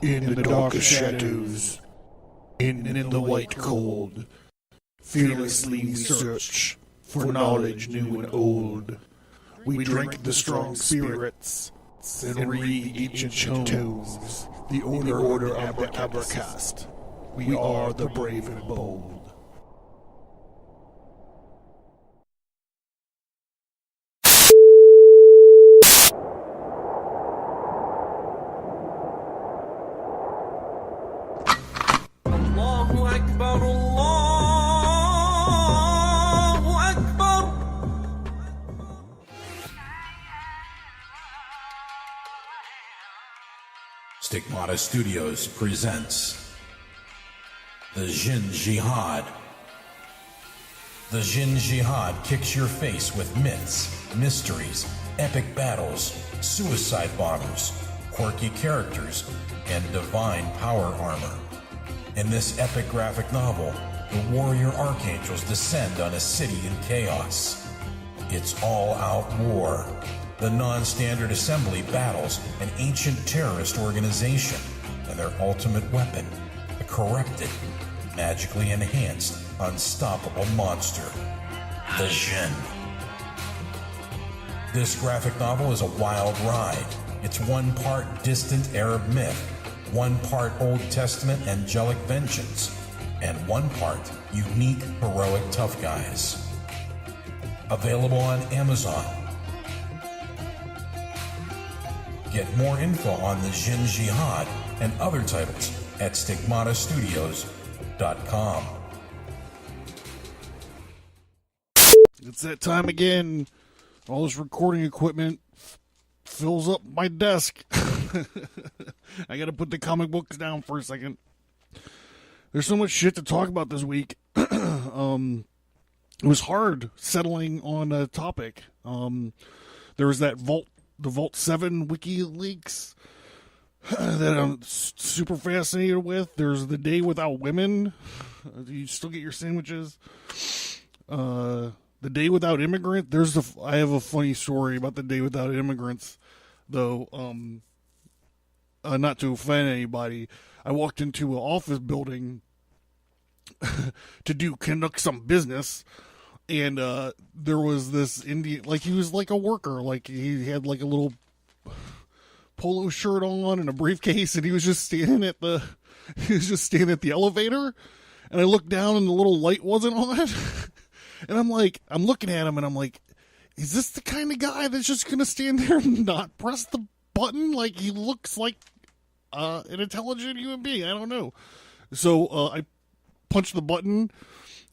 In the dark shadows, in the white cold, fearlessly we search for knowledge new and old. We drink the strong spirits and read ancient tomes, the order of the Abercast. We are the brave and bold. Allahu Akbar, Allahu Akbar. Stigmata Studios presents The Jinn Jihad. The Jinn Jihad kicks your face with myths, mysteries, epic battles, suicide bombers, quirky characters, and divine power armor. In this epic graphic novel, the warrior archangels descend on a city in chaos. It's all-out war. The non-standard assembly battles an ancient terrorist organization and their ultimate weapon, a corrupted, magically enhanced, unstoppable monster, the Jinn. This graphic novel is a wild ride. It's one part distant Arab myth, one part Old Testament angelic vengeance, and one part unique heroic tough guys. Available on Amazon. Get more info on the Jinn Jihad and other titles at stigmatastudios.com. It's that time again. All this recording equipment fills up my desk. I gotta put the comic books down for a second. There's so much shit to talk about this week. It was hard settling on a topic. There was that the Vault 7 WikiLeaks that I'm super fascinated with. There's the Day Without Women. Do you still get your sandwiches? The Day Without Immigrants. I have a funny story about the Day Without Immigrants, though. Not to offend anybody, I walked into an office building to conduct some business, and there was this Indian, like he was like a worker, like he had like a little polo shirt on and a briefcase, and he was just standing at the elevator, and I looked down and the little light wasn't on, and I'm looking at him and I'm like, is this the kind of guy that's just gonna stand there and not press the button? Like, he looks like an intelligent human being. I don't know. So I punched the button,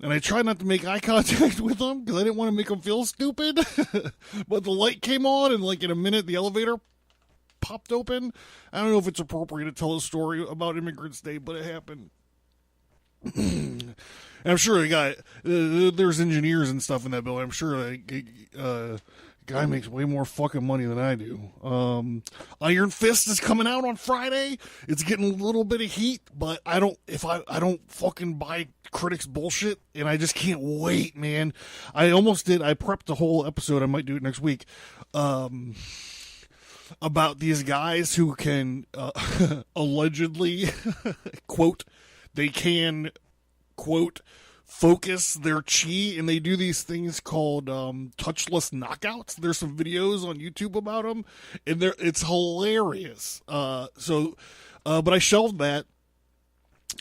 and I tried not to make eye contact with him because I didn't want to make him feel stupid. But the light came on, and like in a minute, the elevator popped open. I don't know if it's appropriate to tell a story about Immigrants Day, but it happened. And I'm sure there's engineers and stuff in that building. I'm sure guy makes way more fucking money than I do. Iron Fist is coming out on Friday. It's getting a little bit of heat, but I don't fucking buy critics bullshit, and I just can't wait, man. I almost did. I prepped the whole episode. I might do it next week. About these guys who can allegedly quote, they can quote focus their chi, and they do these things called touchless knockouts. There's some videos on YouTube about them, and it's hilarious. But I shelved that.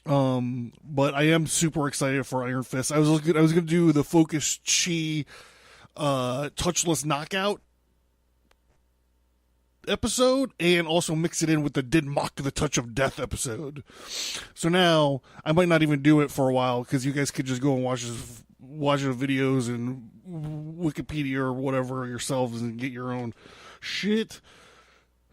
But I am super excited for Iron Fist. I was gonna do the focus chi touchless knockout episode, and also mix it in with the Did Mock the Touch of Death episode. So now I might not even do it for a while, because you guys could just go and watch the videos and Wikipedia or whatever yourselves and get your own shit.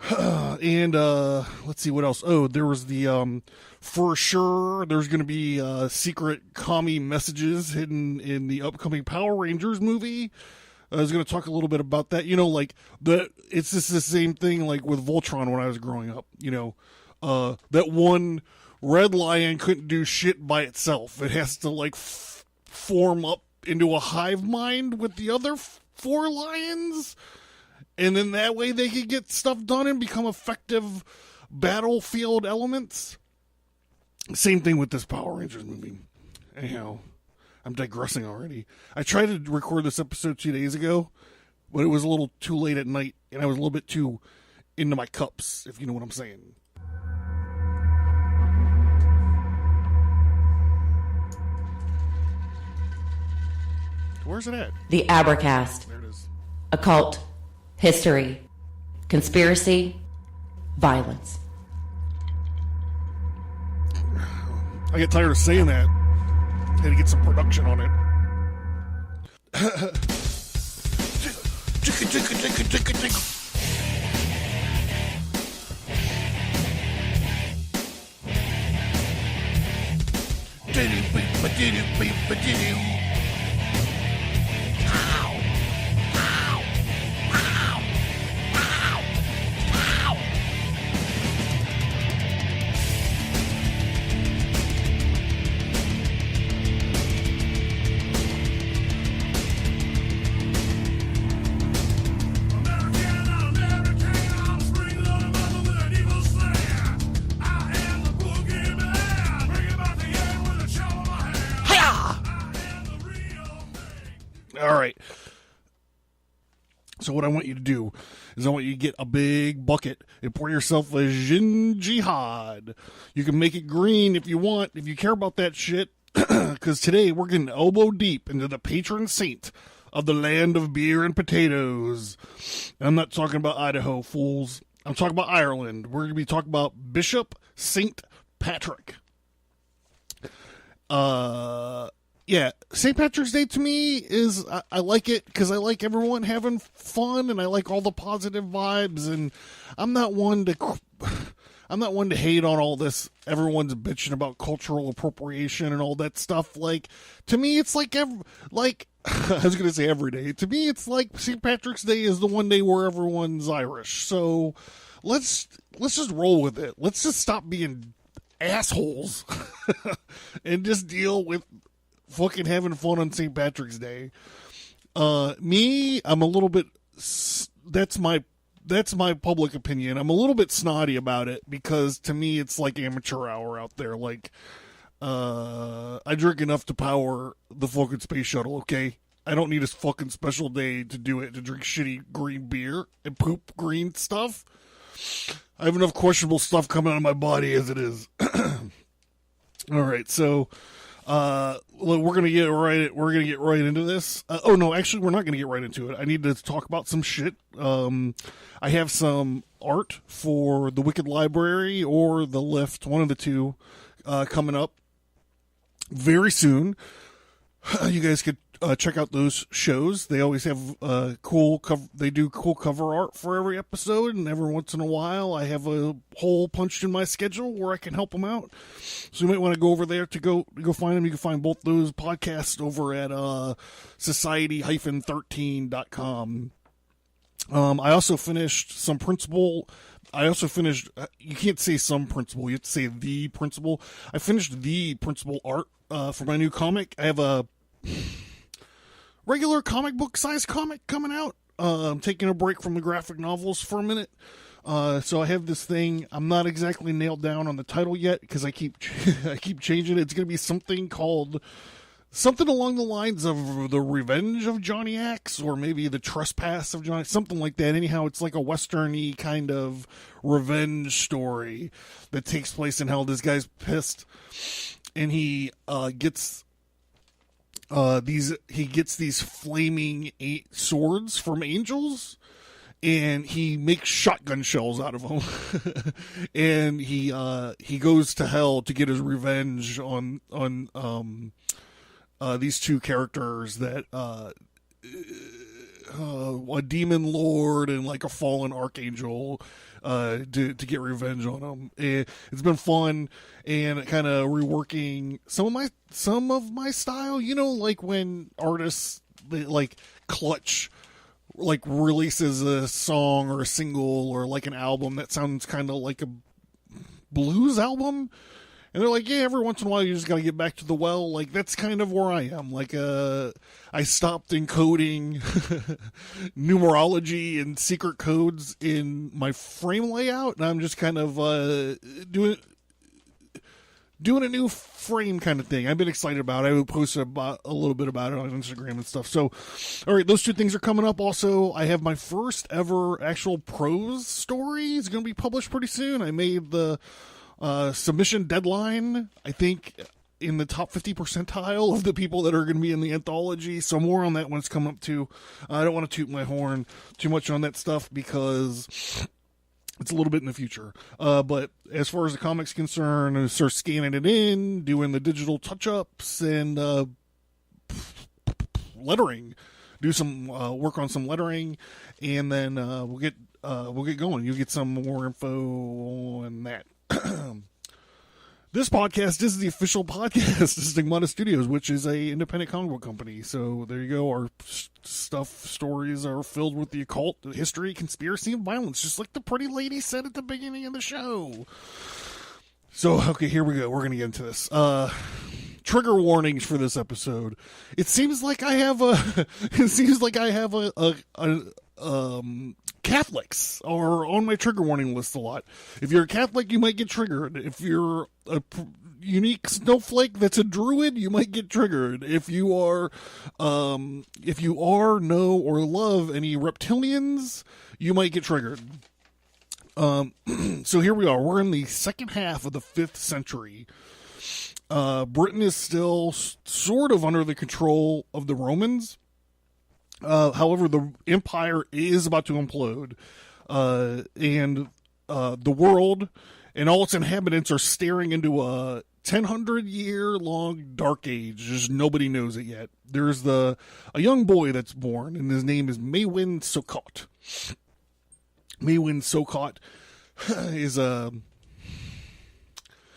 And let's see what else. Oh, there was the for sure there's going to be secret commie messages hidden in the upcoming Power Rangers movie. I was going to talk a little bit about that. You know, like, it's just the same thing like with Voltron when I was growing up. You know, that one red lion couldn't do shit by itself. It has to, like, form up into a hive mind with the other four lions. And then that way they could get stuff done and become effective battlefield elements. Same thing with this Power Rangers movie. Anyhow, I'm digressing already. I tried to record this episode 2 days ago, but it was a little too late at night, and I was a little bit too into my cups, if you know what I'm saying. Where's it at? The Abercast. There it is. Occult. History. Conspiracy. Violence. I get tired of saying that. Had to get some production on it. All right. So what I want you to do is I want you to get a big bucket and pour yourself a Jin Jihad. You can make it green if you want, if you care about that shit. Because today we're getting elbow deep into the patron saint of the land of beer and potatoes. And I'm not talking about Idaho, fools. I'm talking about Ireland. We're going to be talking about Bishop St. Patrick. Yeah, St. Patrick's Day to me is, I like it because I like everyone having fun and I like all the positive vibes, and I'm not one to hate on all this. Everyone's bitching about cultural appropriation and all that stuff. Like, to me, it's like I was going to say every day. To me, it's like St. Patrick's Day is the one day where everyone's Irish. So let's just roll with it. Let's just stop being assholes and just deal with fucking having fun on St. Patrick's Day. Me, I'm a little bit, that's my public opinion. I'm a little bit snotty about it because to me it's like amateur hour out there. Like, I drink enough to power the fucking space shuttle, okay? I don't need a fucking special day to do it, to drink shitty green beer and poop green stuff. I have enough questionable stuff coming out of my body as it is. All right, so we're gonna get right into this. Oh no, actually, we're not gonna get right into it. I need to talk about some shit. I have some art for the Wicked Library or the Lift, one of the two, coming up very soon. You guys could check out those shows. They always have cool cover. They do cool cover art for every episode, and every once in a while, I have a hole punched in my schedule where I can help them out. So you might want to go over there to go find them. You can find both those podcasts over at society-13.com. I also finished some principle. You can't say some principle. You have to say the principle. I finished the principle art for my new comic. I have a regular comic book size comic coming out. I'm taking a break from the graphic novels for a minute. So I have this thing. I'm not exactly nailed down on the title yet because I keep changing it. It's going to be something along the lines of The Revenge of Johnny Axe, or maybe The Trespass of Johnny, something like that. Anyhow, it's like a western-y kind of revenge story that takes place in hell. This guy's pissed, and he gets these flaming swords from angels, and he makes shotgun shells out of them. And he goes to hell to get his revenge on these two characters that a demon lord and like a fallen archangel to get revenge on them. It's been fun, and kind of reworking some of my style. You know, like when artists like Clutch releases a song or a single or like an album that sounds kind of like a blues album, And they're like, yeah, every once in a while you just got to get back to the well. Like, that's kind of where I am. Like, I stopped encoding numerology and secret codes in my frame layout, and I'm just kind of doing a new frame kind of thing. I've been excited about it. I posted about a little bit about it on Instagram and stuff. So, all right, those two things are coming up. Also, I have my first ever actual prose story. It's going to be published pretty soon. I made the submission deadline, I think, in the top 50 percentile of the people that are going to be in the anthology. So more on that when it's come up too. I don't want to toot my horn too much on that stuff because it's a little bit in the future. But as far as the comic's concerned, I start scanning it in, doing the digital touch-ups, and lettering. Do some work on some lettering, and then we'll get going. You'll get some more info on that. This podcast is the official podcast of Stigmata Studios, which is a independent comic book company. So there you go. Our stories are filled with the occult, history, conspiracy, and violence, just like the pretty lady said at the beginning of the show. So, okay, here we go. We're going to get into this. Trigger warnings for this episode. It seems like I have Catholics are on my trigger warning list a lot. If you're a Catholic, you might get triggered. If you're a unique snowflake that's a druid, you might get triggered. If you are, know, or love any reptilians, you might get triggered. So here we are. We're in the second half of the 5th century. Britain is still sort of under the control of the Romans. However, the empire is about to implode, and the world and all its inhabitants are staring into a 1,000-year-long dark age. Just nobody knows it yet. There's a young boy that's born, and his name is Maywin Sokot. Maywin Sokot is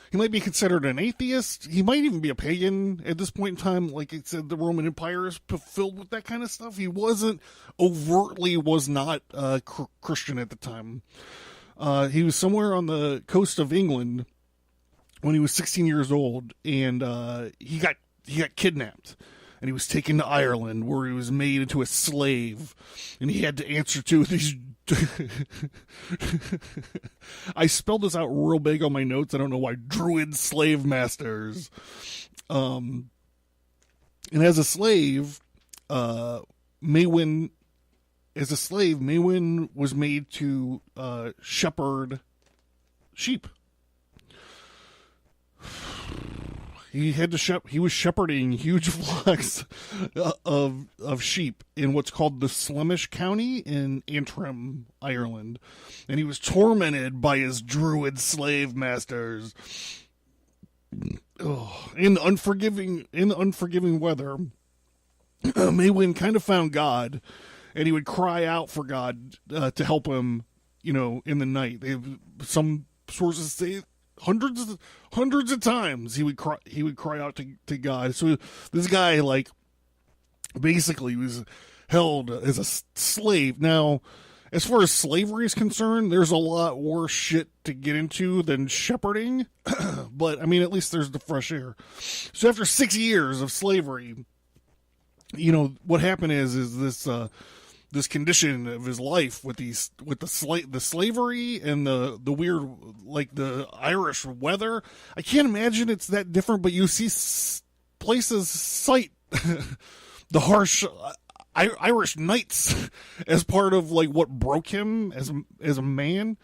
he might be considered an atheist. He might even be a pagan at this point in time. Like it said, the Roman Empire is filled with that kind of stuff. He was not Christian at the time. He was somewhere on the coast of England when he was 16 years old, and he got kidnapped. And he was taken to Ireland, where he was made into a slave, and he had to answer to these. I spelled this out real big on my notes. I don't know why. Druid slave masters. And as a slave, Maywin was made to shepherd sheep. He was shepherding huge flocks of sheep in what's called the Slemish County in Antrim, Ireland, and he was tormented by his druid slave masters. In the unforgiving weather, Maywin kind of found God, and he would cry out for God to help him, in the night. Some sources say hundreds of times he would cry out to God. So this guy, like, basically was held as a slave. Now, as far as slavery is concerned, there's a lot worse shit to get into than shepherding. But, I mean, at least there's the fresh air. So after 6 years of slavery, what happened is this condition of his life with the slavery and the weird, like, the Irish weather. I can't imagine it's that different, but you see places cite the harsh Irish nights as part of, like, what broke him as a man.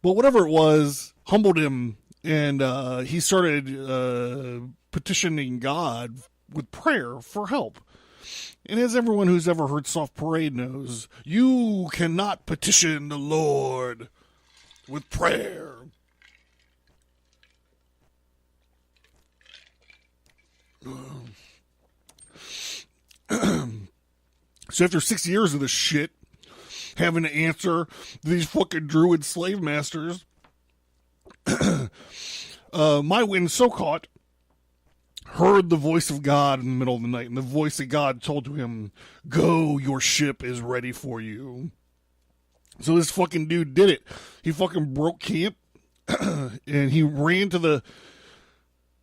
But whatever it was, humbled him, and he started petitioning God with prayer for help. And as everyone who's ever heard Soft Parade knows, you cannot petition the Lord with prayer. So after 6 years of this shit, having to answer these fucking druid slave masters, Maywin Sokot heard the voice of God in the middle of the night, and the voice of God told to him, "Go, your ship is ready for you." So this fucking dude did it. He fucking broke camp, and he ran to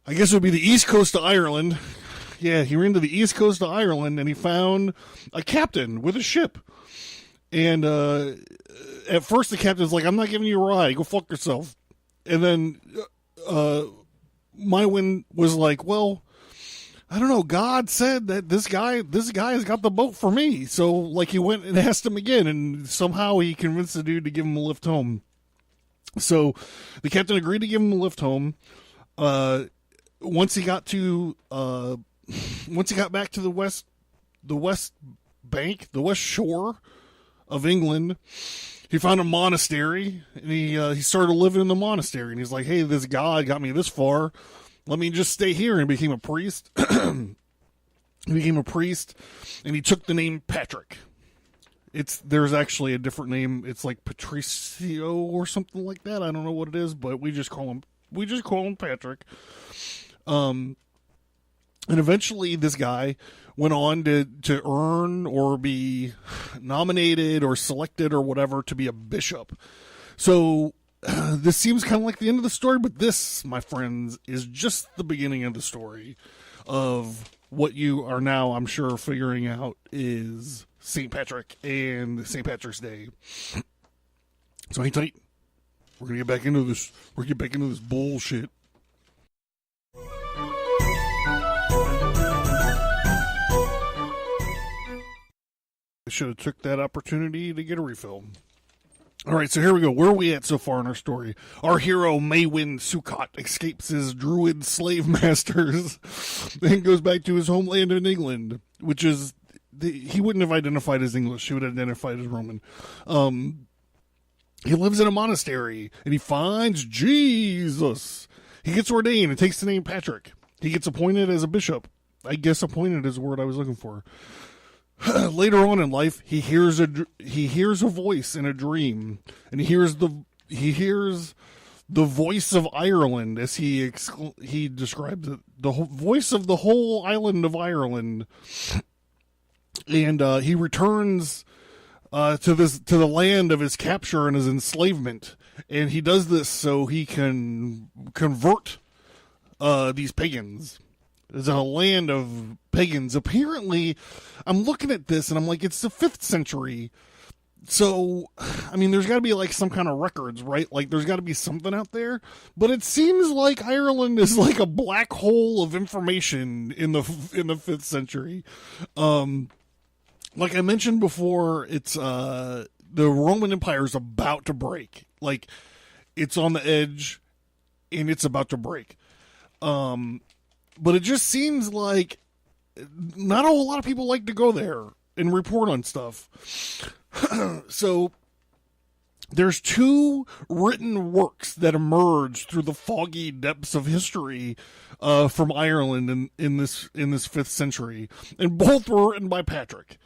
I guess it would be the east coast of Ireland. Yeah, he ran to the east coast of Ireland and he found a captain with a ship. And at first the captain's like, I'm not giving you a ride. Go fuck yourself. And then Mywin was like, well, I don't know. God said that this guy has got the boat for me. So, like, he went and asked him again, and somehow he convinced the dude to give him a lift home. So, the captain agreed to give him a lift home. Once he got back to the west bank, the west shore of England, he found a monastery, and he started living in the monastery. And he's like, hey, this God got me this far. Let me just stay here. And became a priest. He became a priest, and he took the name Patrick. There's actually a different name. It's like Patricio or something like that. I don't know what it is, but we just call him Patrick. And eventually this guy went on to earn or be nominated or selected or whatever to be a bishop. So this seems kind of like the end of the story, but this, my friends, is just the beginning of the story of what you are now, I'm sure, figuring out is St. Patrick and St. Patrick's Day. So hang tight. We're gonna get back into this. We're gonna get back into this bullshit. I should have took that opportunity to get a refill. All right, so here we go. Where are we at so far in our story? Our hero, Maywin Sukkot, escapes his druid slave masters and goes back to his homeland in England, which is, he wouldn't have identified as English. He would have identified as Roman. He lives in a monastery, and he finds Jesus. He gets ordained and takes the name Patrick. He gets appointed as a bishop. I guess appointed is the word I was looking for. Later on in life, he hears a voice in a dream, and he hears the voice of Ireland, as he describes it, the voice of the whole island of Ireland, and he returns to the land of his capture and his enslavement, and he does this so he can convert these pagans. There's a land of pagans. Apparently, I'm looking at this and I'm like, it's the 5th century. So, I mean, there's got to be like some kind of records, right? Like, there's got to be something out there. But it seems like Ireland is like a black hole of information in the 5th century. Like I mentioned before, it's the Roman Empire is about to break. Like, it's on the edge, and it's about to break. But it just seems like not a whole lot of people like to go there and report on stuff. So there's 2 written works that emerge through the foggy depths of history from Ireland in this 5th century, and both were written by Patrick.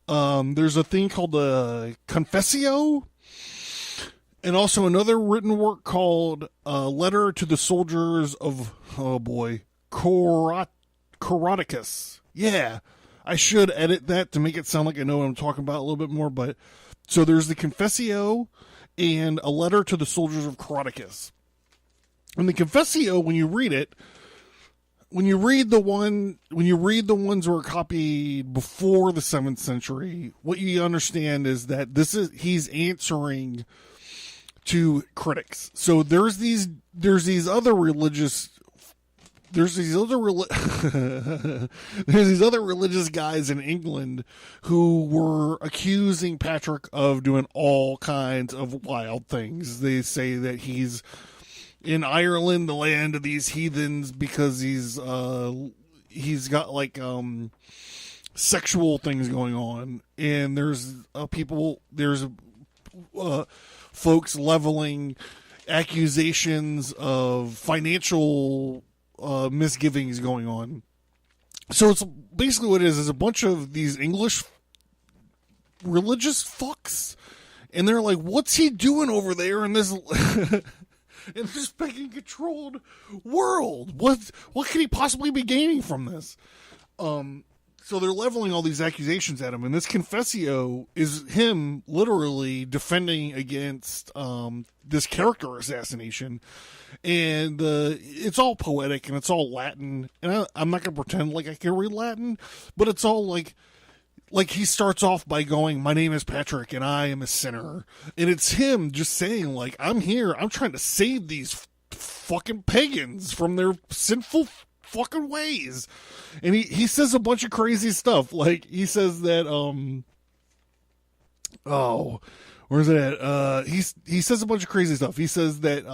There's a thing called the Confessio, and also another written work called Letter to the Soldiers of, oh boy, Coroticus. Yeah, I should edit that to make it sound like I know what I'm talking about a little bit more. But so there's the Confessio and a letter to the soldiers of Coroticus. And the Confessio, when you read it, when you read the ones that were copied before the 7th century, what you understand is that he's answering to critics. So there's these other religious guys in England who were accusing Patrick of doing all kinds of wild things. They say that he's in Ireland, the land of these heathens, because he's got like sexual things going on, and there's folks leveling accusations of financial misgivings going on. So it's basically what it is a bunch of these English religious fucks, and they're like, what's he doing over there in this in this pagan controlled world? What could he possibly be gaining from this? So they're leveling all these accusations at him, and this confessio is him literally defending against this character assassination. And it's all poetic and it's all Latin. And I'm not going to pretend like I can read Latin, but it's all like he starts off by going, "My name is Patrick and I am a sinner." And it's him just saying, like, "I'm here. I'm trying to save these fucking pagans from their sinful fucking ways." And he says a bunch of crazy stuff. Like, he says that, where's it at? He says a bunch of crazy stuff. He says that,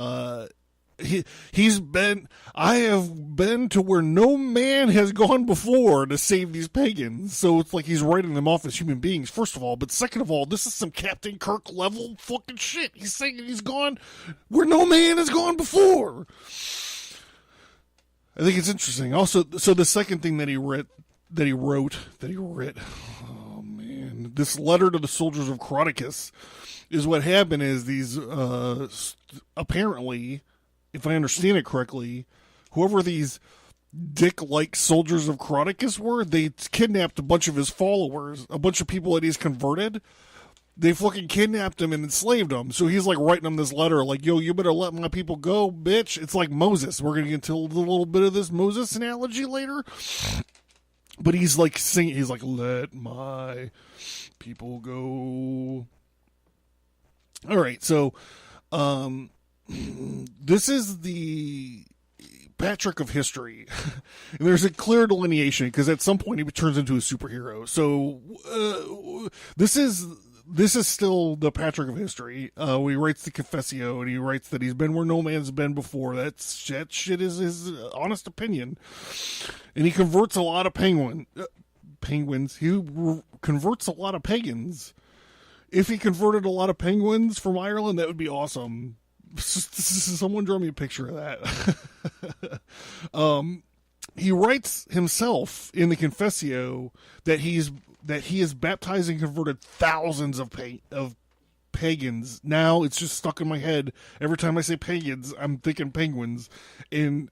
I have been to where no man has gone before to save these pagans. So it's like he's writing them off as human beings, first of all. But second of all, this is some Captain Kirk level fucking shit. He's saying he's gone where no man has gone before. I think it's interesting. Also, so the second thing that he wrote, oh man, this letter to the soldiers of Croticus is what happened is these, apparently, if I understand it correctly, whoever these dick-like soldiers of Croticus were, they kidnapped a bunch of his followers, a bunch of people that he's converted. They fucking kidnapped him and enslaved him. So he's like writing them this letter like, "Yo, you better let my people go, bitch." It's like Moses. We're going to get into a little bit of this Moses analogy later. But he's like singing, he's like, "Let my people go." All right, so this is the Patrick of history. And there's a clear delineation because at some point he turns into a superhero. So this is still the Patrick of history. He writes the Confessio, and he writes that he's been where no man's been before. That shit is his honest opinion. And he converts a lot of penguins. He converts a lot of pagans. If he converted a lot of penguins from Ireland, that would be awesome. Someone draw me a picture of that. He writes himself in the Confessio that he has baptized and converted thousands of pagans. Now it's just stuck in my head. Every time I say pagans, I'm thinking penguins, and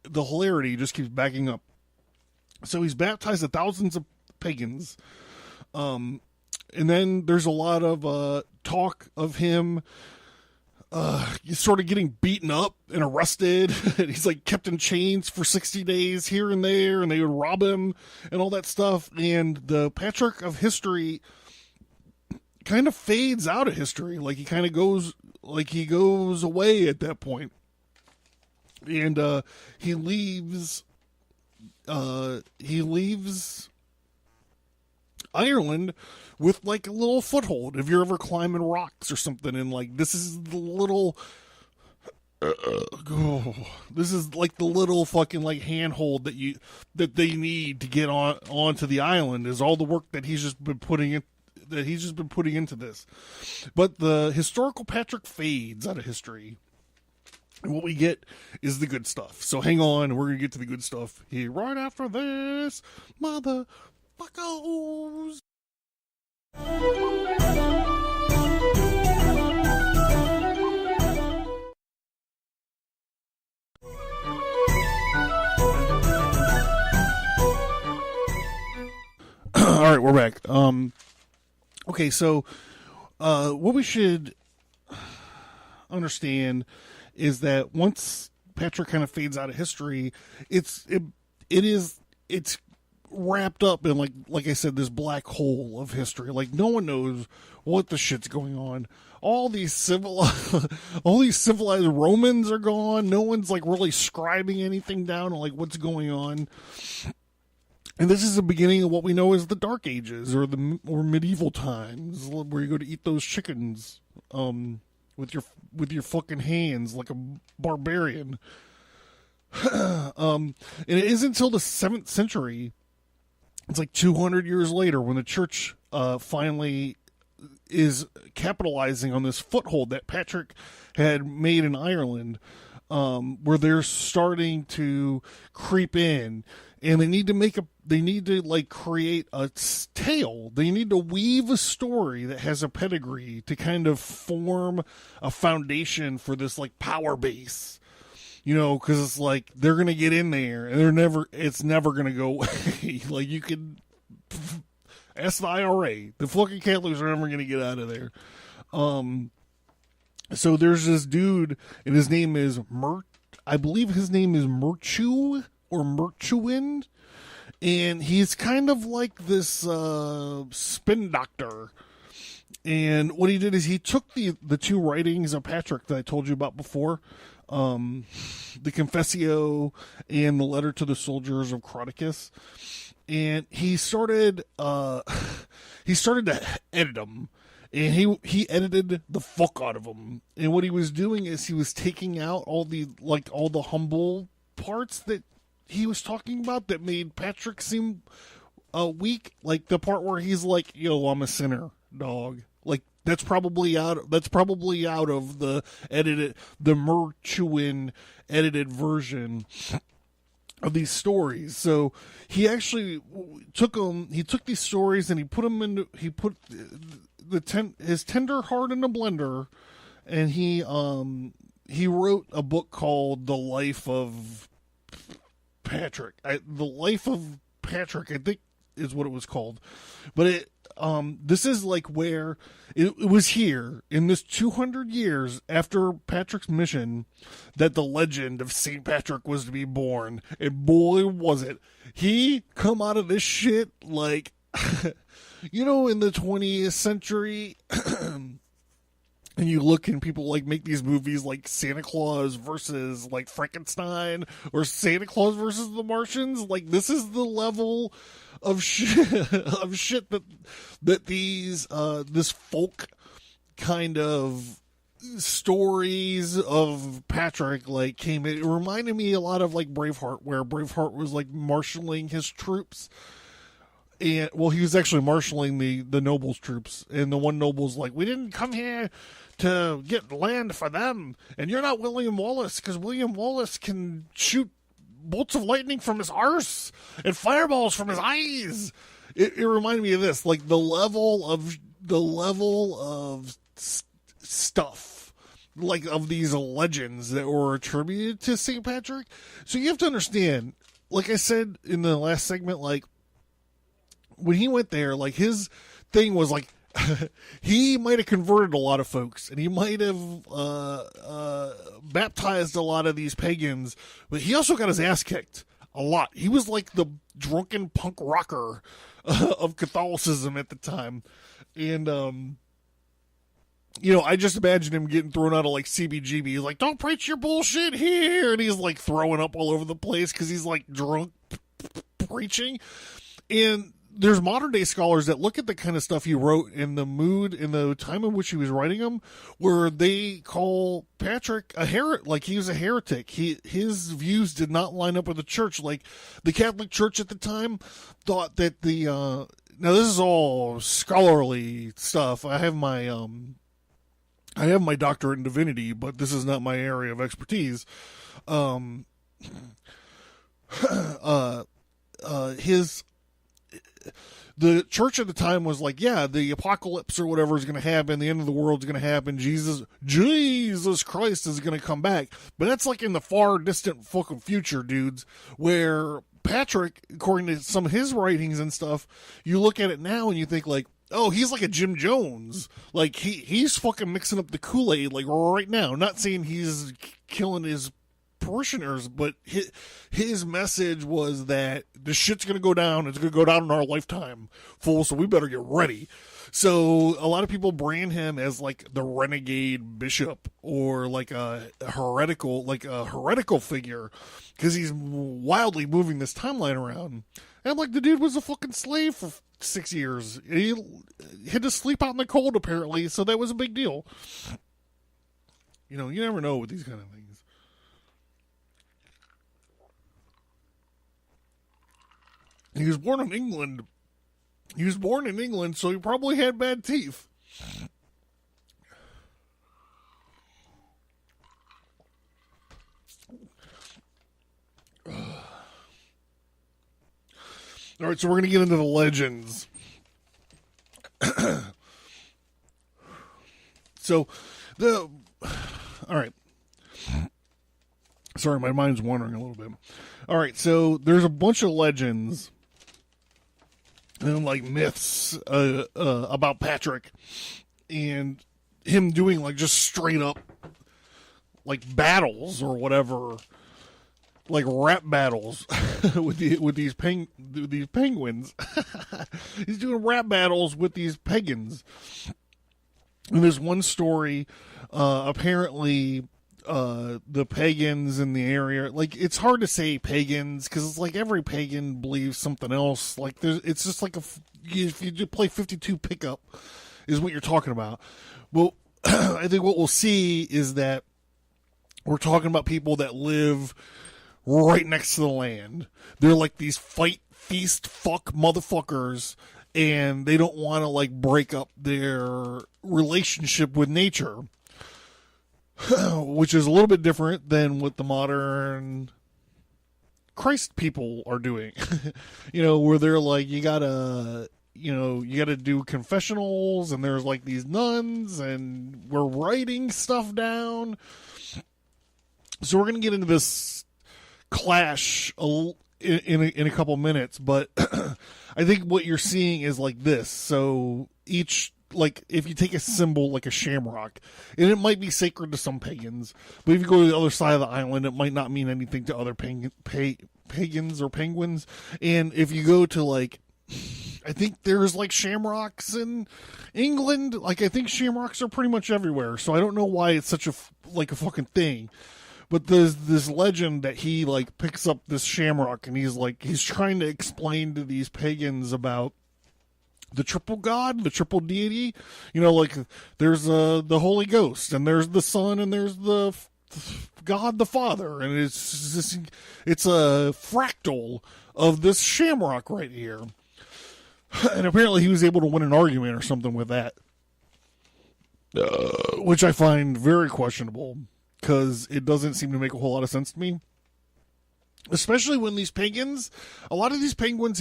the hilarity just keeps backing up. So he's baptized thousands of pagans. And then there's a lot of talk of him he's sort of getting beaten up and arrested. And he's like kept in chains for 60 days here and there, and they would rob him and all that stuff. And the Patrick of history kind of fades out of history. Like he kind of goes away at that point. And he leaves Ireland with like a little foothold. If you're ever climbing rocks or something, and like this is the little this is like the little fucking like handhold that they need to get onto the island, is all the work that he's just been putting into this. But the historical Patrick fades out of history, and what we get is the good stuff. So hang on, we're gonna get to the good stuff here right after this, motherfuckers. All right, we're back. Okay, so what we should understand is that once Patrick kind of fades out of history, it's wrapped up in like I said, this black hole of history. Like no one knows what the shit's going on. All these civilized Romans are gone. No one's like really scribing anything down on like what's going on. And this is the beginning of what we know as the Dark Ages or medieval times, where you go to eat those chickens with your fucking hands like a barbarian. And it isn't until the 7th century, it's like 200 years later, when the church finally is capitalizing on this foothold that Patrick had made in Ireland, where they're starting to creep in, and they need to like create a tale. They need to weave a story that has a pedigree to kind of form a foundation for this like power base. You know, because it's like they're gonna get in there, and it's never gonna go away. Like you can ask the IRA, the fucking Catholics are never gonna get out of there. So there's this dude, and his name is I believe his name is Merchu or Merchuin, and he's kind of like this spin doctor. And what he did is he took the two writings of Patrick that I told you about before, the Confessio and the Letter to the Soldiers of Crodicus, and he started to edit them. And he edited the fuck out of them. And what he was doing is he was taking out all the humble parts that he was talking about that made Patrick seem weak. Like the part where he's like, "Yo, I'm a sinner, dog." Like that's probably out of the Merchuin edited version of these stories. So he actually took these stories and he put his tender heart in a blender, and he wrote a book called The Life of Patrick. The Life of Patrick, I think, is what it was called. But this is like where it was here in this 200 years after Patrick's mission that the legend of St. Patrick was to be born. And boy, was it. He come out of this shit like, you know, in the 20th century, and you look and people like make these movies like Santa Claus versus like Frankenstein or Santa Claus versus the Martians. Like this is the level of shit that these this folk kind of stories of Patrick like came in. It reminded me a lot of like Braveheart, where Braveheart was like marshaling his troops. And well, he was actually marshaling the nobles' troops, and the one noble's like, "We didn't come here to get land for them, and you're not William Wallace, because William Wallace can shoot bolts of lightning from his arse and fireballs from his eyes." It reminded me of this, like the level of stuff, like of these legends that were attributed to St. Patrick. So you have to understand, like I said in the last segment, like, when he went there, like his thing was like, he might have converted a lot of folks, and he might have baptized a lot of these pagans, but he also got his ass kicked a lot. He was like the drunken punk rocker of Catholicism at the time. And, you know, I just imagine him getting thrown out of like CBGB. He's like, "Don't preach your bullshit here." And he's like throwing up all over the place because he's like drunk preaching. And there's modern day scholars that look at the kind of stuff he wrote in the mood, in the time in which he was writing them, where they call Patrick like he was a heretic. His views did not line up with the church. Like the Catholic Church at the time thought that now this is all scholarly stuff. I have my doctorate in divinity, but this is not my area of expertise. The church at the time was like, yeah, the apocalypse or whatever is going to happen, the end of the world is going to happen, Jesus Christ is going to come back. But that's like in the far distant fucking future, dudes, where Patrick, according to some of his writings and stuff, you look at it now and you think like, oh, he's like a Jim Jones. Like he's fucking mixing up the Kool-Aid like right now. Not saying he's killing his parishioners, but his message was that the shit's gonna go down. It's gonna go down in our lifetime, fool. So we better get ready. So a lot of people brand him as like the renegade bishop or like a heretical figure because he's wildly moving this timeline around. And like the dude was a fucking slave for 6 years. He had to sleep out in the cold apparently, so that was a big deal. You know, you never know with these kind of things. He was born in England. So he probably had bad teeth. All right, so we're going to get into the legends. All right. Sorry, my mind's wandering a little bit. All right, so there's a bunch of legends and like myths about Patrick and him doing like just straight up like battles or whatever, like rap battles with these penguins. He's doing rap battles with these pagans. And there's one story, apparently, the pagans in the area, like, it's hard to say pagans because it's like every pagan believes something else. Like, it's just like if you play 52 pickup is what you're talking about. Well, I think what we'll see is that we're talking about people that live right next to the land. They're like these fight, feast, fuck motherfuckers, and they don't want to like break up their relationship with nature, which is a little bit different than what the modern Christ people are doing. Where they're like, you gotta do confessionals, and there's like these nuns, and we're writing stuff down. So we're gonna get into this clash in a couple minutes, but I think what you're seeing is like this. So each, like, if you take a symbol like a shamrock, and it might be sacred to some pagans, but if you go to the other side of the island, it might not mean anything to other pagans or penguins. And if you go to, like, I think there's like shamrocks in England. Like, I think shamrocks are pretty much everywhere. So I don't know why it's such a fucking thing. But there's this legend that he like picks up this shamrock, and he's trying to explain to these pagans about the triple God, the triple deity. Like there's the Holy Ghost, and there's the Son, and there's the God the Father, and it's a fractal of this shamrock right here. And apparently he was able to win an argument or something with that, which I find very questionable, because it doesn't seem to make a whole lot of sense to me. Especially when these pagans, a lot of these pagans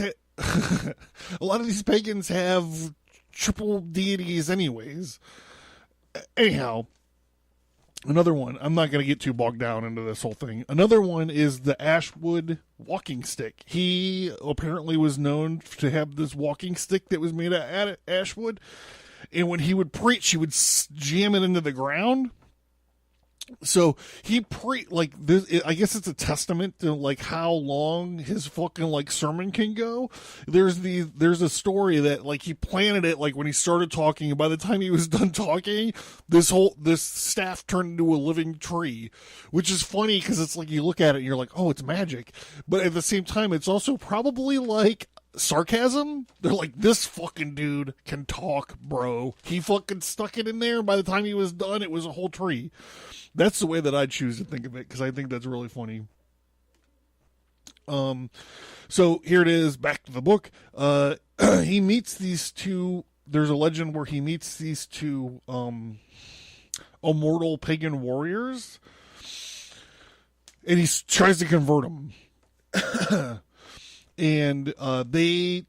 have triple deities anyways. Anyhow, another one, I'm not going to get too bogged down into this whole thing. Another one is the Ashwood walking stick. He apparently was known to have this walking stick that was made out of Ashwood. And when he would preach, he would jam it into the ground. So he like this, I guess it's a testament to like how long his fucking like sermon can go. There's a story that like he planted it like when he started talking, and by the time he was done talking, this staff turned into a living tree, which is funny because it's like you look at it and you're like, oh, it's magic, but at the same time it's also probably like sarcasm. They're like, this fucking dude can talk, bro. He fucking stuck it in there, and by the time he was done, it was a whole tree. That's the way that I'd choose to think of it, because I think that's really funny. So here it is, back to the book. He meets these two, there's a legend where he meets these two immortal pagan warriors, and he tries to convert them. And they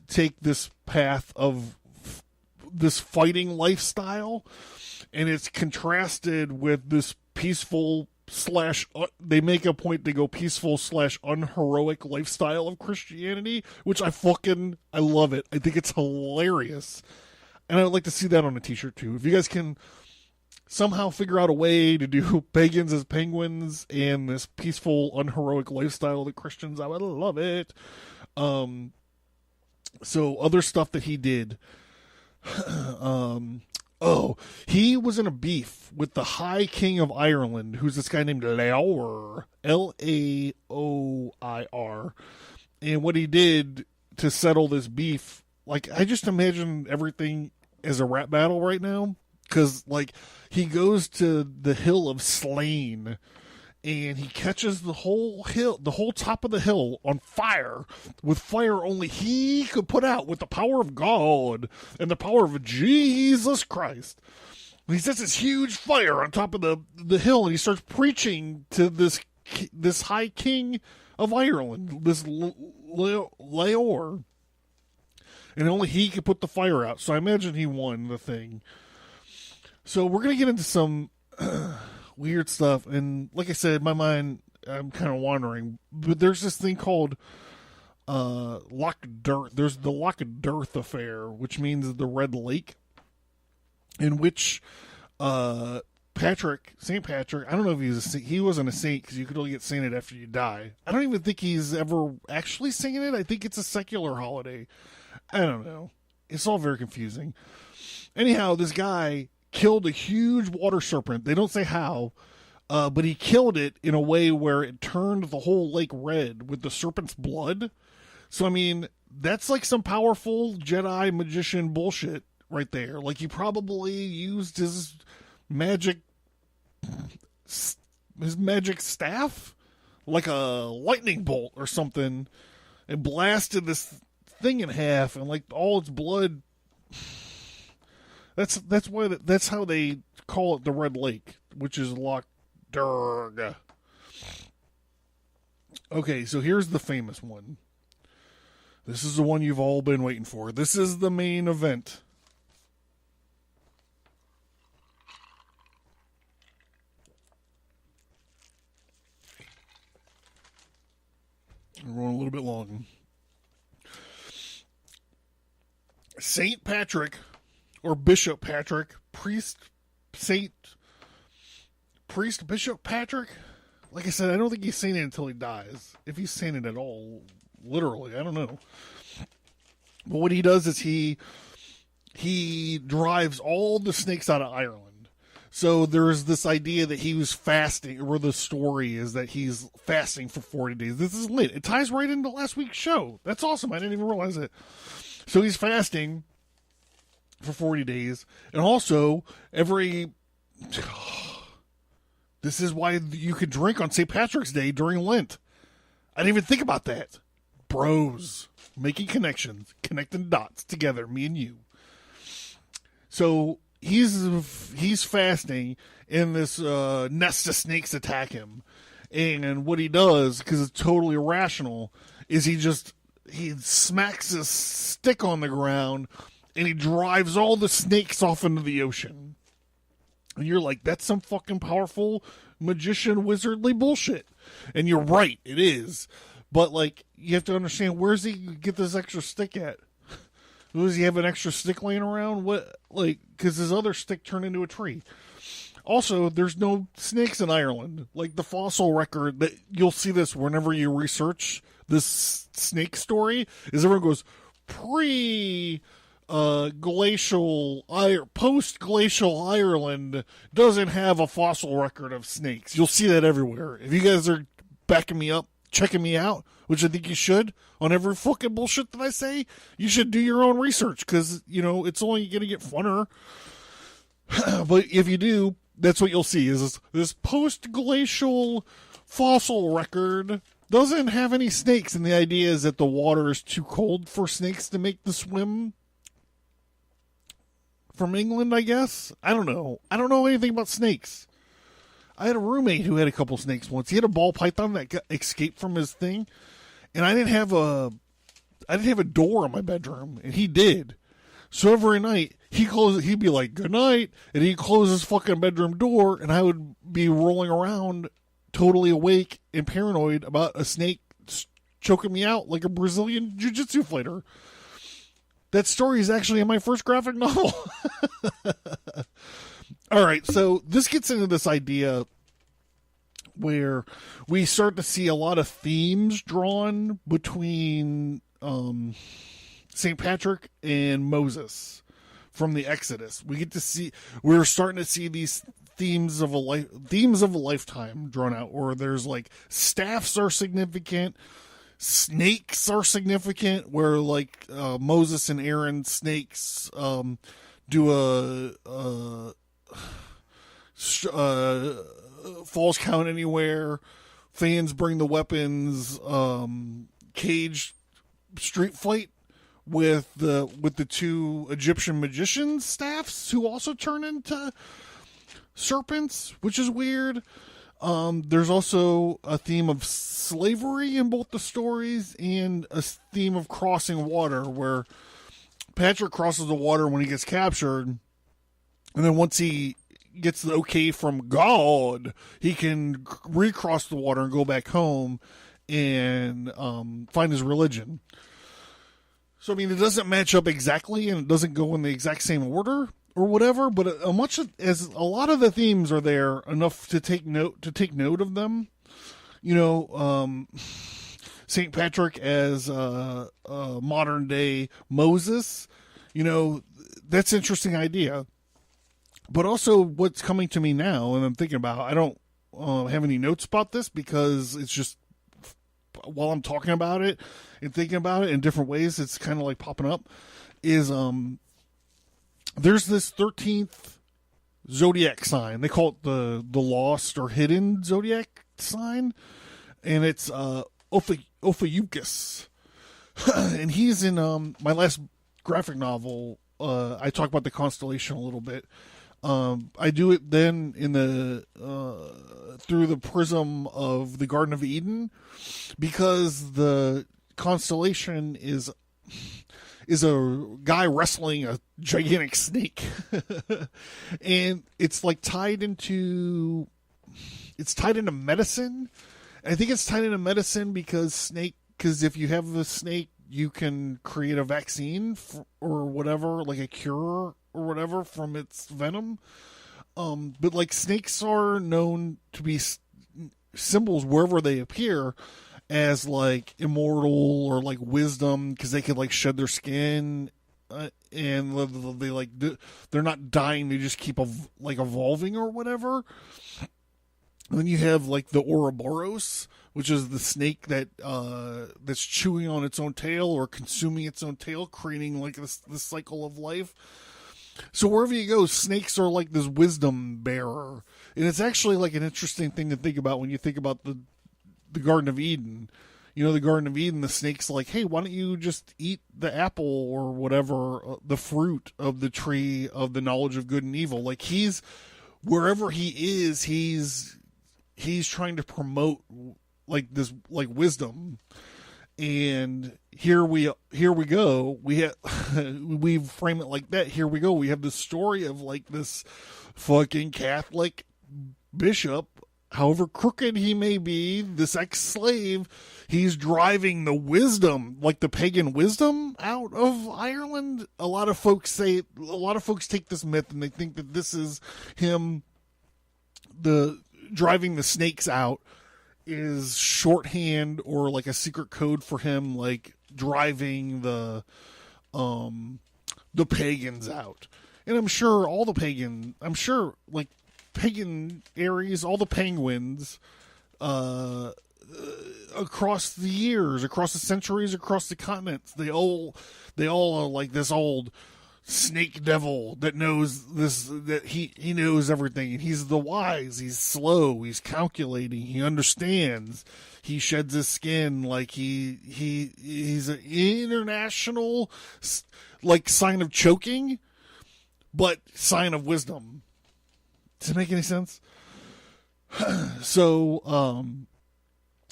take this path of this fighting lifestyle, and it's contrasted with this peaceful / they make a point to go peaceful / unheroic lifestyle of Christianity, which I love it. I think it's hilarious, and I'd like to see that on a t-shirt too. If you guys can somehow figure out a way to do pagans as penguins and this peaceful, unheroic lifestyle of the Christians, I would love it. So other stuff that he did. He was in a beef with the High King of Ireland, who's this guy named Laoir, Laoir. And what he did to settle this beef, like, I just imagine everything as a rap battle right now. Because, like, he goes to the Hill of Slain, and he catches the whole top of the hill on fire, with fire only he could put out, with the power of God and the power of Jesus Christ. And he sets this huge fire on top of the hill, and he starts preaching to this High King of Ireland, this Laoir. And only he could put the fire out. So I imagine he won the thing. So we're going to get into some weird stuff. And like I said, in my mind, I'm kind of wandering. But there's this thing called Loch Dearth. There's the Loch Dearth affair, which means the Red Lake, in which St. Patrick, I don't know if he wasn't a saint because you could only get sainted after you die. I don't even think he's ever actually sainted. I think it's a secular holiday. I don't know. It's all very confusing. Anyhow, this guy killed a huge water serpent. They don't say how, but he killed it in a way where it turned the whole lake red with the serpent's blood. So, I mean, that's like some powerful Jedi magician bullshit right there. Like, he probably used his magic staff, like a lightning bolt or something, and blasted this thing in half, and like all its blood. That's how they call it the Red Lake, which is Loch Derg. Okay, so here's the famous one. This is the one you've all been waiting for. This is the main event. We're going a little bit long. Saint Patrick, or Bishop Patrick, Bishop Patrick. Like I said, I don't think he's sainted until he dies. If he's sainted at all, literally, I don't know. But what he does is he drives all the snakes out of Ireland. So there's this idea that he was fasting, or the story is that he's fasting for 40 days. This is lit. It ties right into last week's show. That's awesome. I didn't even realize it. So he's fasting for 40 days. And also, this is why you could drink on St. Patrick's Day during Lent. I didn't even think about that. Bros. Making connections. Connecting dots together, me and you. So he's fasting, and this nest of snakes attack him. And what he does, because it's totally irrational, is he smacks his stick on the ground, and he drives all the snakes off into the ocean. And you're like, that's some fucking powerful magician wizardly bullshit. And you're right, it is. But, like, you have to understand, where's he get this extra stick at? Does he have an extra stick laying around? What, like, because his other stick turned into a tree. Also, there's no snakes in Ireland. Like, the fossil record, that you'll see this whenever you research this snake story, is everyone goes, post-glacial Ireland doesn't have a fossil record of snakes. You'll see that everywhere. If you guys are backing me up, checking me out, which I think you should, on every fucking bullshit that I say, you should do your own research, because, it's only going to get funner. But if you do, that's what you'll see, is this post-glacial fossil record doesn't have any snakes, and the idea is that the water is too cold for snakes to make the swim from England, I guess. I don't know. I don't know anything about snakes. I had a roommate who had a couple snakes once. He had a ball python that escaped from his thing, and I didn't have a door in my bedroom, and he did. So every night he'd be like, "Good night," and he'd close his fucking bedroom door, and I would be rolling around, totally awake and paranoid about a snake choking me out like a Brazilian jiu-jitsu fighter. That story is actually in my first graphic novel. All right, so this gets into this idea where we start to see a lot of themes drawn between St. Patrick and Moses from the Exodus. We're starting to see these themes of a lifetime drawn out, where there's like staffs are significant, snakes are significant, where like Moses and Aaron's snakes do a falls count anywhere. Fans bring the weapons. Cage street fight with the two Egyptian magicians' staffs, who also turn into serpents, which is weird. There's also a theme of slavery in both the stories, and a theme of crossing water, where Patrick crosses the water when he gets captured, and then once he gets the okay from God, he can recross the water and go back home and find his religion. So, I mean, it doesn't match up exactly, and it doesn't go in the exact same order or whatever, but as a lot of the themes are there enough to take note of them. You know, St. Patrick as modern day Moses, you know, that's an interesting idea. But also what's coming to me now, and I'm thinking about, I don't have any notes about this because it's just while I'm talking about it and thinking about it in different ways, it's kind of like popping up, is there's this 13th zodiac sign. They call it the lost or hidden zodiac sign, and it's Ophiuchus. And he's in my last graphic novel. I talk about the constellation a little bit. I do it then in the through the prism of the Garden of Eden, because the constellation is a guy wrestling a gigantic snake, and it's like tied into medicine. I think it's tied into medicine because if you have the snake, you can create a vaccine or whatever, like a cure or whatever from its venom. But like snakes are known to be symbols wherever they appear as like immortal or like wisdom, because they can like shed their skin and they like they're not dying, they just keep evolving or whatever. And then you have like the Ouroboros, which is the snake that that's chewing on its own tail or consuming its own tail, creating like this cycle of life. So wherever you go, snakes are like this wisdom bearer, and it's actually like an interesting thing to think about when you think about the Garden of Eden. You know, the Garden of Eden, the snake's like, hey, why don't you just eat the apple or whatever, the fruit of the tree of the knowledge of good and evil? Like wherever he is, he's trying to promote like this like wisdom. And here we go. We frame it like that. Here we go. We have the story of like this fucking Catholic bishop, however crooked he may be, this ex-slave, he's driving the wisdom, like the pagan wisdom, out of Ireland. A lot of folks take this myth and they think that this is him, the driving the snakes out is shorthand or like a secret code for him like driving the pagans out. And I'm sure like pagan Aries, all the penguins across the years, across the centuries, across the continents, they all are like this old snake devil that knows this, that he knows everything, and he's the wise, he's slow, he's calculating, he understands, he sheds his skin, like he's an international like sign of choking, but sign of wisdom. Does it make any sense? So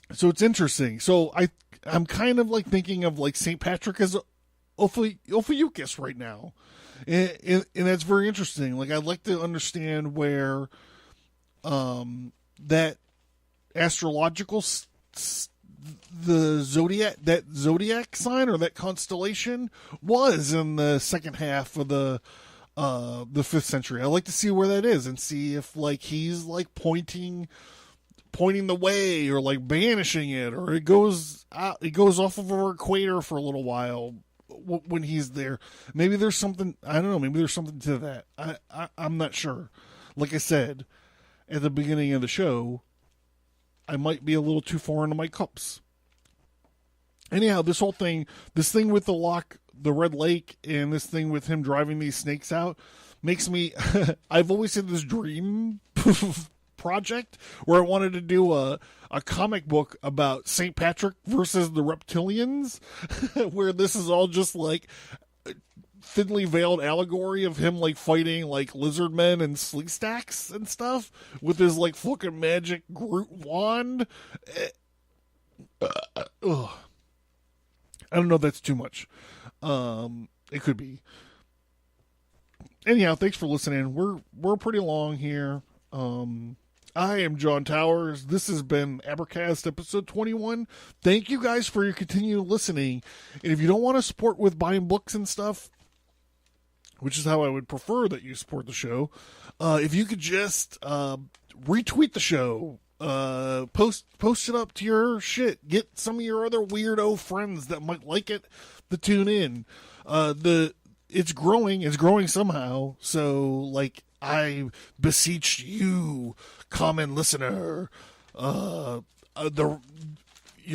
it's interesting. So I'm kind of like thinking of like St. Patrick as Ophiuchus right now. And that's very interesting. Like, I'd like to understand where that astrological the zodiac sign or that constellation was in the second half of the 5th century. I'd like to see where that is and see if like he's like pointing the way or like banishing it, or it goes off of our equator for a little while when he's there. Maybe there's something, I don't know, maybe there's something to that. I'm not sure. Like I said at the beginning of the show, I might be a little too far into my cups. Anyhow, this thing with the Red Lake, and this thing with him driving these snakes out makes me I've always had this dream project where I wanted to do a comic book about St. Patrick versus the reptilians, where this is all just like thinly veiled allegory of him like fighting like lizard men and sleek stacks and stuff with his like fucking magic Groot wand. I don't know if that's too much. It could be. anyhow, thanks for listening. We're pretty long here. I am John Towers. This has been Abercast episode 21. Thank you guys for your continued listening. And if you don't want to support with buying books and stuff, which is how I would prefer that you support the show, if you could just retweet the show, post it up to your shit, get some of your other weirdo friends that might like it to tune in. It's growing somehow. So, like, I beseech you, common listener, you're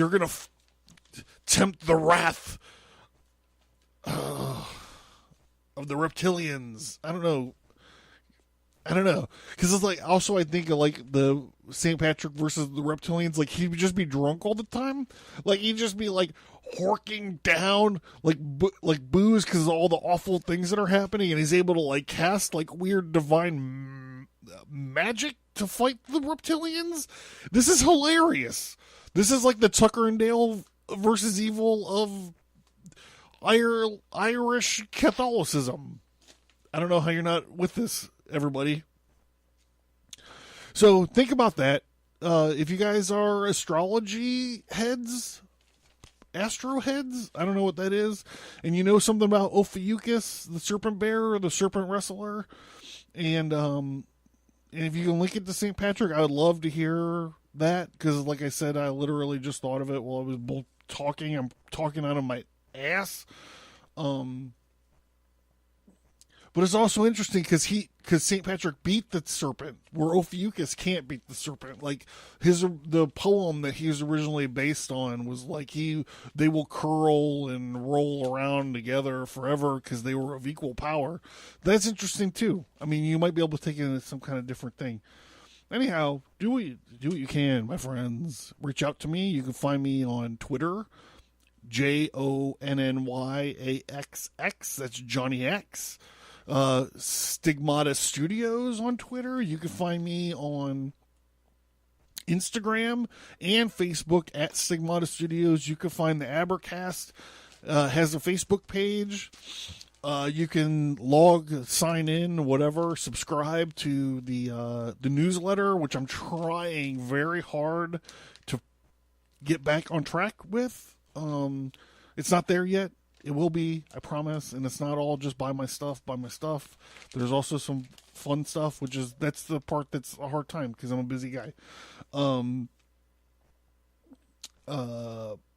gonna tempt the wrath of the reptilians. I don't know. Because it's like, also I think of like the St. Patrick versus the reptilians, like he would just be drunk all the time. Like he'd just be like horking down like booze because of all the awful things that are happening, and he's able to like cast like weird divine magic to fight the reptilians. This is hilarious. This is like the Tucker and Dale versus evil of Irish Catholicism. I don't know how you're not with this, everybody. So think about that. If you guys are astrology heads, astro heads, I don't know what that is, and you know something about Ophiuchus, the serpent bearer, the serpent wrestler, and if you can link it to St. Patrick, I would love to hear that, because like I said, I literally just thought of it while I was talking. I'm talking out of my ass. But it's also interesting because St. Patrick beat the serpent, where Ophiuchus can't beat the serpent. Like the poem that he was originally based on was like they will curl and roll around together forever because they were of equal power. That's interesting too. I mean, you might be able to take it as some kind of different thing. Anyhow, do what you can, my friends. Reach out to me. You can find me on Twitter, JONNYAXX. That's Johnny X. Stigmata Studios on Twitter. You can find me on Instagram and Facebook at Stigmata Studios. You can find the Abercast has a Facebook page. You can sign in, whatever, subscribe to the newsletter, which I'm trying very hard to get back on track with. It's not there yet. It will be, I promise, and it's not all just buy my stuff. There's also some fun stuff, that's the part that's a hard time, because I'm a busy guy.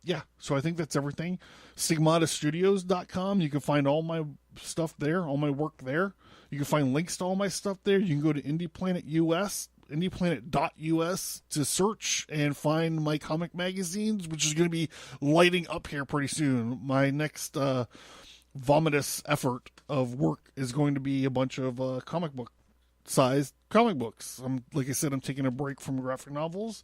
Yeah, so I think that's everything. Stigmatastudios.com. You can find all my stuff there, all my work there. You can find links to all my stuff there. You can go to indieplanet.us to search and find my comic magazines, which is going to be lighting up here pretty soon. My next vomitous effort of work is going to be a bunch of comic book sized comic books. Like I said, I'm taking a break from graphic novels.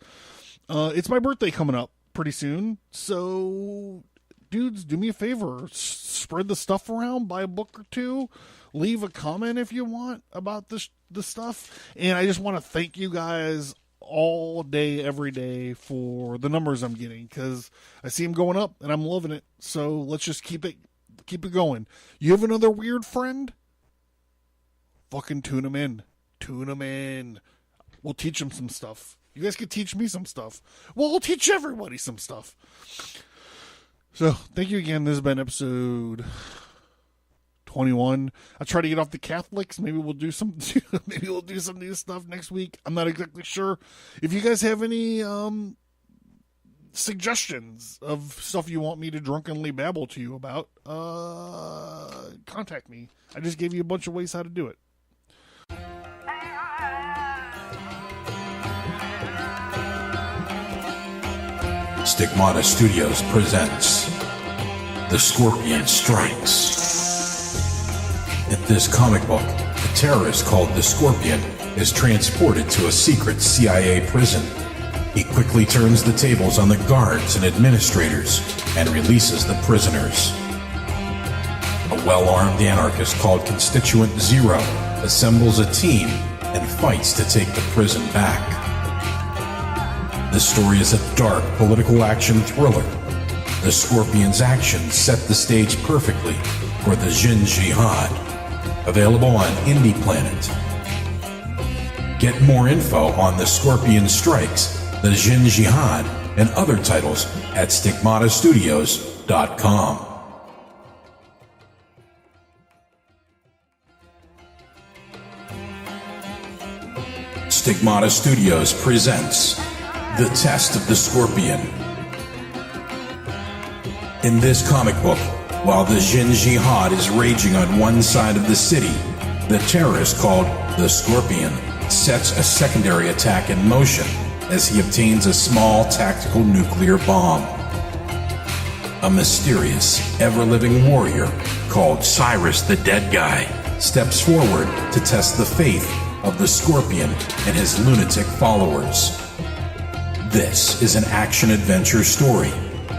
It's my birthday coming up pretty soon, so dudes, do me a favor, spread the stuff around, buy a book or two, leave a comment if you want about the stuff, and I just want to thank you guys all day, every day for the numbers I'm getting, because I see them going up and I'm loving it. So let's just keep it going. You have another weird friend? Fucking tune them in. We'll teach them some stuff. You guys can teach me some stuff. Well, we'll teach everybody some stuff. So, thank you again. This has been episode 21. I'll try to get off the Catholics. Maybe we'll do some new stuff next week. I'm not exactly sure. If you guys have any suggestions of stuff you want me to drunkenly babble to you about, contact me. I just gave you a bunch of ways how to do it. Stigmata Studios presents The Scorpion Strikes. In this comic book, a terrorist called the Scorpion is transported to a secret CIA prison. He quickly turns the tables on the guards and administrators and releases the prisoners. A well-armed anarchist called Constituent Zero assembles a team and fights to take the prison back. This story is a dark political action thriller. The Scorpion's actions set the stage perfectly for the Jin Jihad. Available on Indie Planet. Get more info on The Scorpion Strikes, The Jin Jihad, and other titles at stigmatastudios.com. Stigmata Studios presents The Test of the Scorpion. In this comic book, while the Jin Jihad is raging on one side of the city, the terrorist called the Scorpion sets a secondary attack in motion as he obtains a small tactical nuclear bomb. A mysterious, ever-living warrior called Cyrus the Dead Guy steps forward to test the faith of the Scorpion and his lunatic followers. This is an action-adventure story.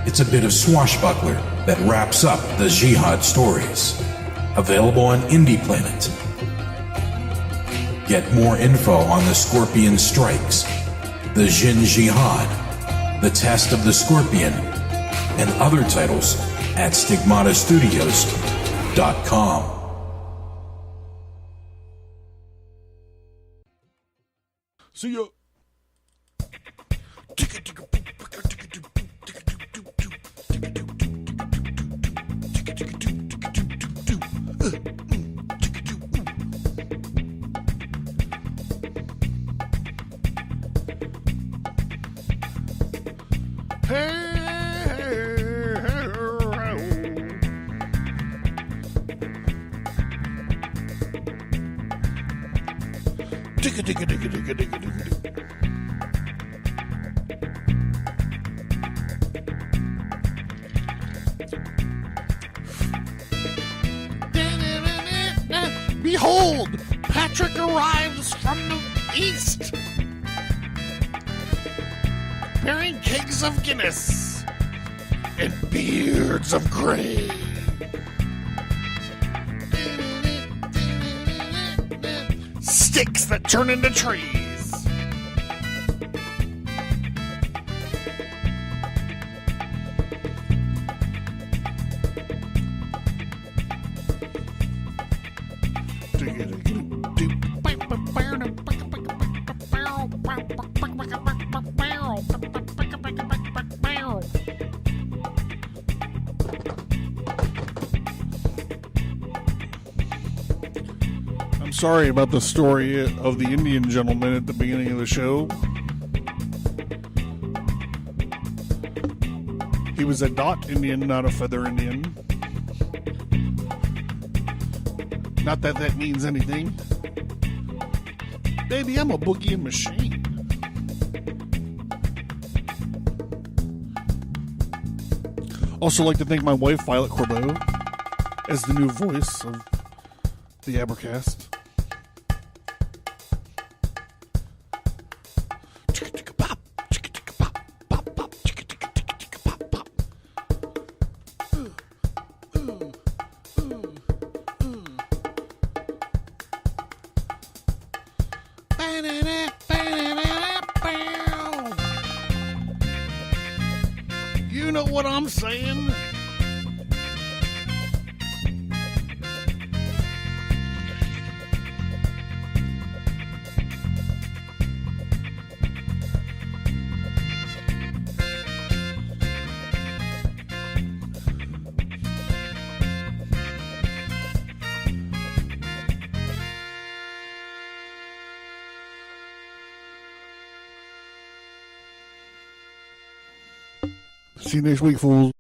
It's a bit of swashbuckler that wraps up the Jihad stories. Available on Indie Planet. Get more info on The Scorpion Strikes, The Jin Jihad, The Test of the Scorpion, and other titles at stigmatastudios.com. See ya. Behold, Patrick arrives from the east, bearing kegs of Guinness and beards of gray. Sticks that turn into trees. I'm sorry about the story of the Indian gentleman at the beginning of the show. He was a dot Indian, not a feather Indian. Not that that means anything. Baby, I'm a boogie machine. Also like to thank my wife, Violet Corbeau, as the new voice of the Abercast. You know what I'm saying? See you next week, fools.